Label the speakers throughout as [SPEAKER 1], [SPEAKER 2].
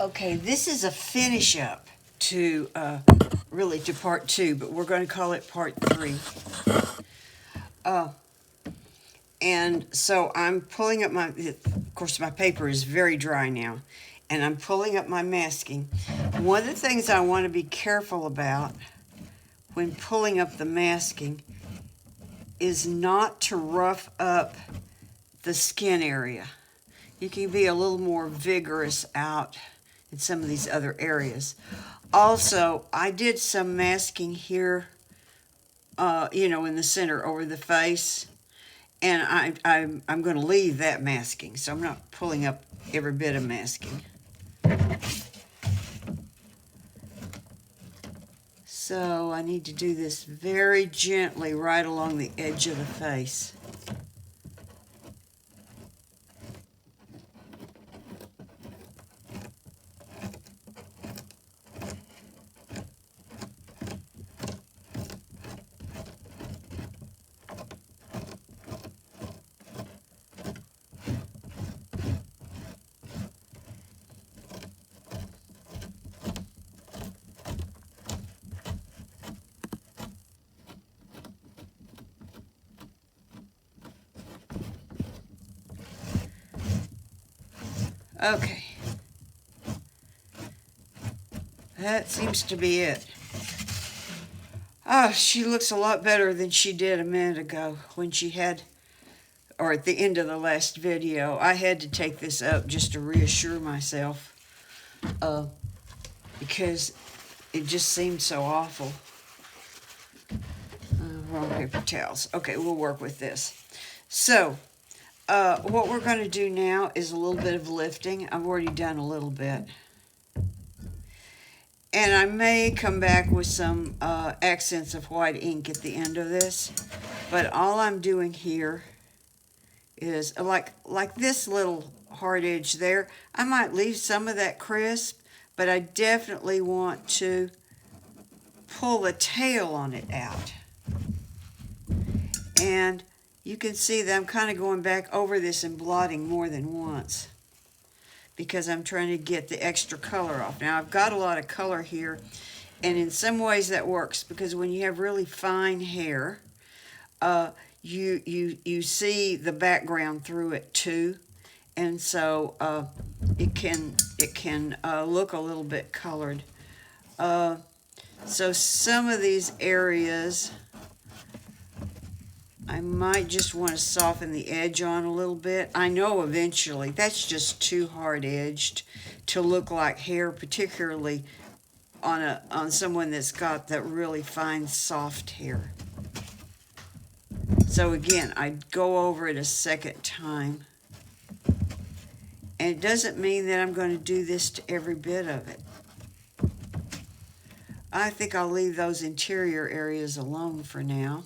[SPEAKER 1] Okay, this is a finish up to really to part 2, but we're going to call it part 3. And so I'm pulling up of course my paper is very dry now, and I'm pulling up my masking. One of the things I want to be careful about when pulling up the masking is not to rough up the skin area. You can be a little more vigorous out in some of these other areas. Also, I did some masking here, in the center over the face, and I'm going to leave that masking, so I'm not pulling up every bit of masking. So I need to do this very gently right along the edge of the face. Okay. That seems to be it. Oh, she looks a lot better than she did a minute ago when she had, or at the end of the last video. I had to take this up just to reassure myself because it just seemed so awful. Wrong paper towels. Okay, we'll work with this. So, what we're going to do now is a little bit of lifting. I've already done a little bit. And I may come back with some accents of white ink at the end of this. But all I'm doing here is, like this little hard edge there, I might leave some of that crisp, but I definitely want to pull the tail on it out. And you can see that I'm kind of going back over this and blotting more than once because I'm trying to get the extra color off. Now I've got a lot of color here, and in some ways that works because when you have really fine hair, you see the background through it too, and so it can look a little bit colored. So some of these areas I might just want to soften the edge on a little bit. I know eventually that's just too hard edged to look like hair, particularly on someone that's got that really fine soft hair. So again, I'd go over it a second time. And it doesn't mean that I'm going to do this to every bit of it. I think I'll leave those interior areas alone for now.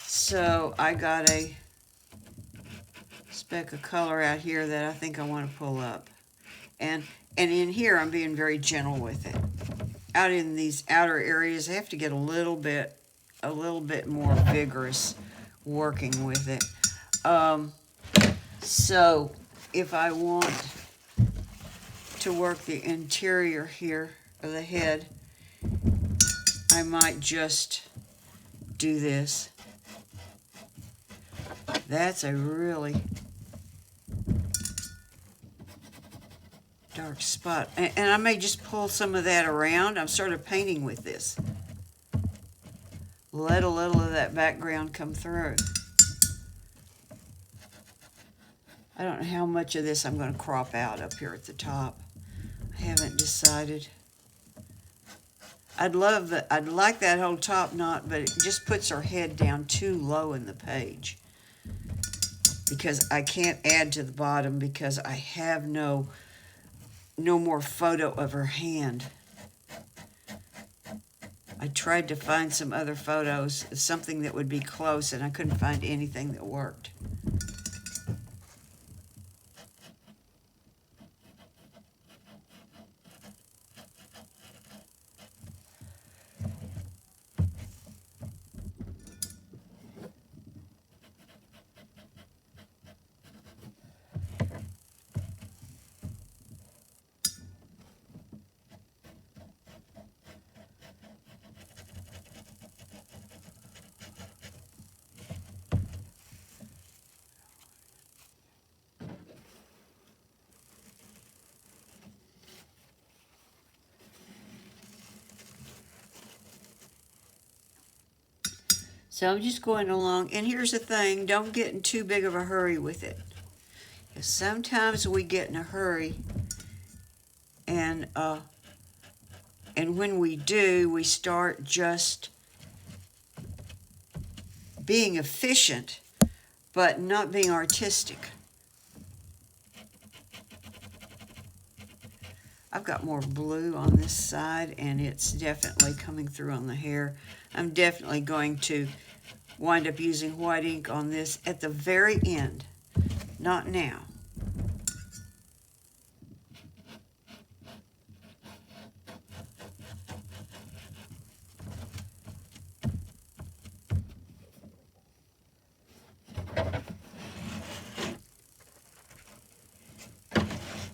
[SPEAKER 1] So I got a speck of color out here that I think I want to pull up. And in here, I'm being very gentle with it. Out in these outer areas, I have to get a little bit more vigorous working with it. So if I want to work the interior here of the head, I might just do this. That's a really dark spot. And I may just pull some of that around. I'm sort of painting with this. Let a little of that background come through. I don't know how much of this I'm going to crop out up here at the top. I haven't decided. I'd like that whole top knot, but it just puts her head down too low in the page. Because I can't add to the bottom because I have no more photo of her hand. I tried to find some other photos, something that would be close, and I couldn't find anything that worked. So I'm just going along, and here's the thing, don't get in too big of a hurry with it. Because sometimes we get in a hurry, and when we do, we start just being efficient, but not being artistic. I've got more blue on this side, and it's definitely coming through on the hair. I'm definitely going to wind up using white ink on this at the very end, not now.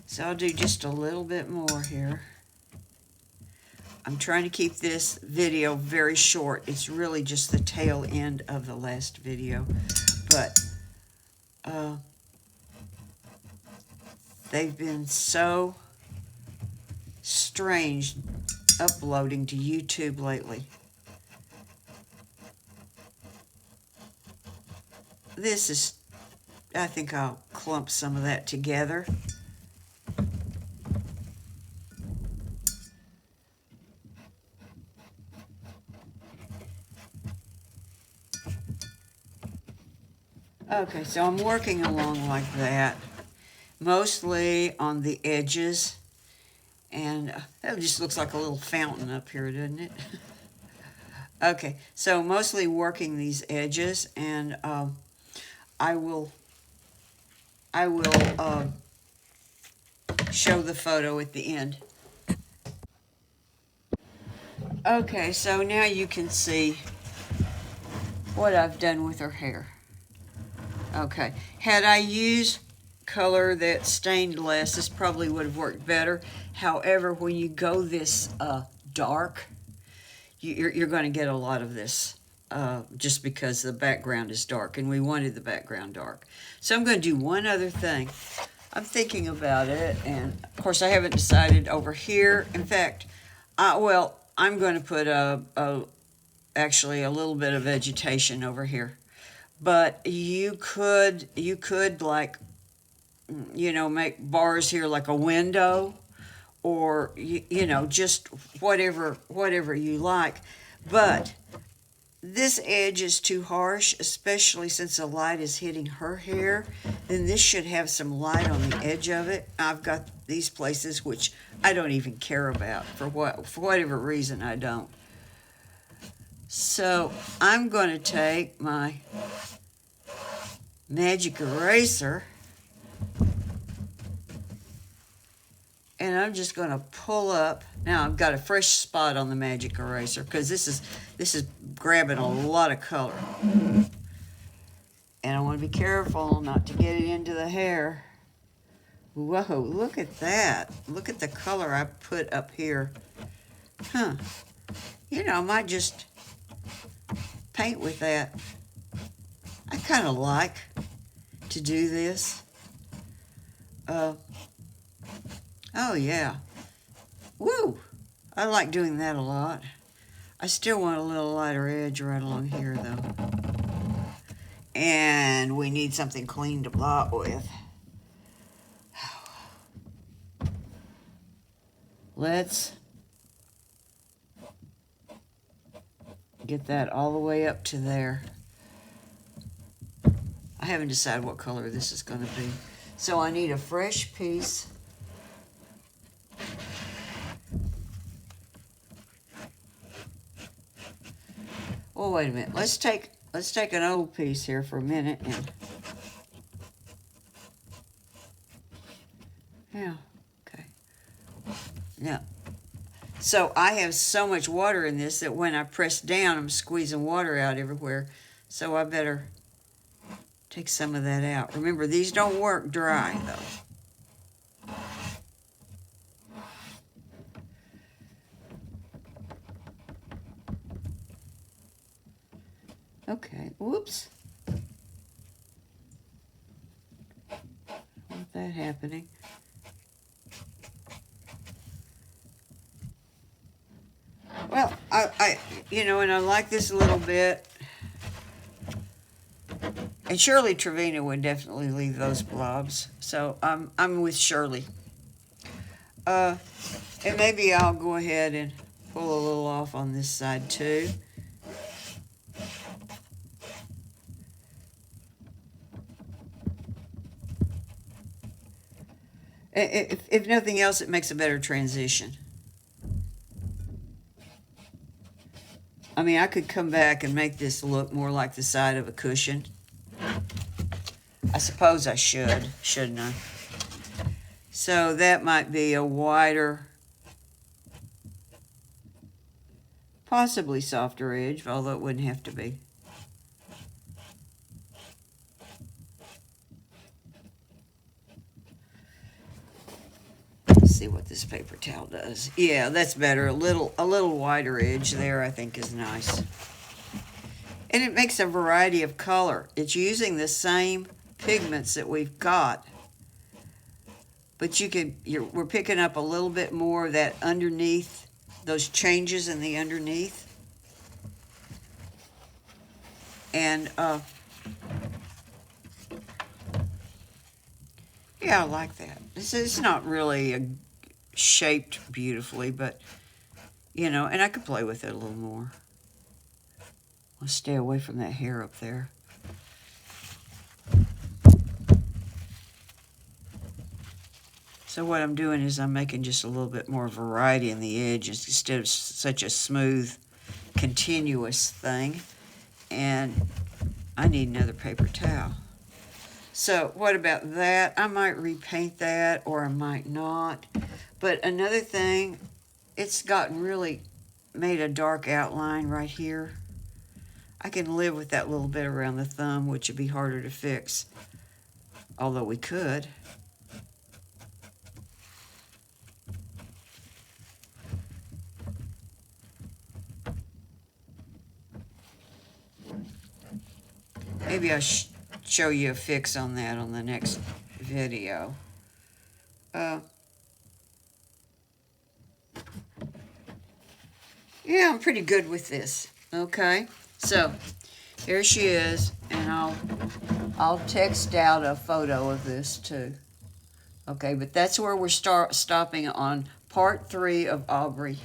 [SPEAKER 1] So I'll do just a little bit more here. I'm trying to keep this video very short. It's really just the tail end of the last video, but they've been so strange uploading to YouTube lately. This is, I think I'll clump some of that together. Okay, so I'm working along like that, mostly on the edges, and that just looks like a little fountain up here, doesn't it? Okay, so mostly working these edges, and I will show the photo at the end. Okay, so now you can see what I've done with her hair. Okay, had I used color that stained less, this probably would have worked better. However, when you go this dark, you're going to get a lot of this just because the background is dark, and we wanted the background dark. So I'm going to do one other thing. I'm thinking about it, and of course I haven't decided over here. In fact, well, I'm going to put actually a little bit of vegetation over here. But you could like, you know, make bars here like a window, or you know, just whatever you like. But this edge is too harsh, especially since the light is hitting her hair. Then this should have some light on the edge of it. I've got these places which I don't even care about for whatever reason. I don't. So I'm going to take my magic eraser, and I'm just going to pull up. Now I've got a fresh spot on the magic eraser because this is grabbing a lot of color, and I want to be careful not to get it into the hair. Whoa, look at that. Look at the color I put up here. Huh. You know, I might just paint with that. I kind of like to do this. Oh yeah. Woo! I like doing that a lot. I still want a little lighter edge right along here though. And we need something clean to blot with. Let's get that all the way up to there. I haven't decided what color this is going to be. So I need a fresh piece. Oh, wait a minute. Let's take an old piece here for a minute and yeah, okay. Now, so I have so much water in this that when I press down, I'm squeezing water out everywhere. So I better take some of that out. Remember, these don't work dry, though. Okay, whoops. Want that happening. Well, I you know, and I like this a little bit. And Shirley Trevina would definitely leave those blobs. So I'm with Shirley. And maybe I'll go ahead and pull a little off on this side too. If nothing else, it makes a better transition. I mean, I could come back and make this look more like the side of a cushion. I suppose I should, shouldn't I? So that might be a wider, possibly softer edge, although it wouldn't have to be. Let's see what this paper towel does. Yeah, that's better. A little wider edge there, I think, is nice. And it makes a variety of color. It's using the same pigments that we've got, but we're picking up a little bit more of that underneath, those changes in the underneath. And yeah, I like that. It's not really shaped beautifully, but you know, and I could play with it a little more. Let's stay away from that hair up there. So what I'm doing is I'm making just a little bit more variety in the edge instead of such a smooth, continuous thing. And I need another paper towel. So what about that? I might repaint that or I might not. But another thing, it's gotten really made a dark outline right here. I can live with that little bit around the thumb, which would be harder to fix, although we could. Maybe I'll show you a fix on that on the next video. Yeah, I'm pretty good with this. Okay, so here she is, and I'll text out a photo of this too. Okay, but that's where we're stopping on part 3 of Aubrey.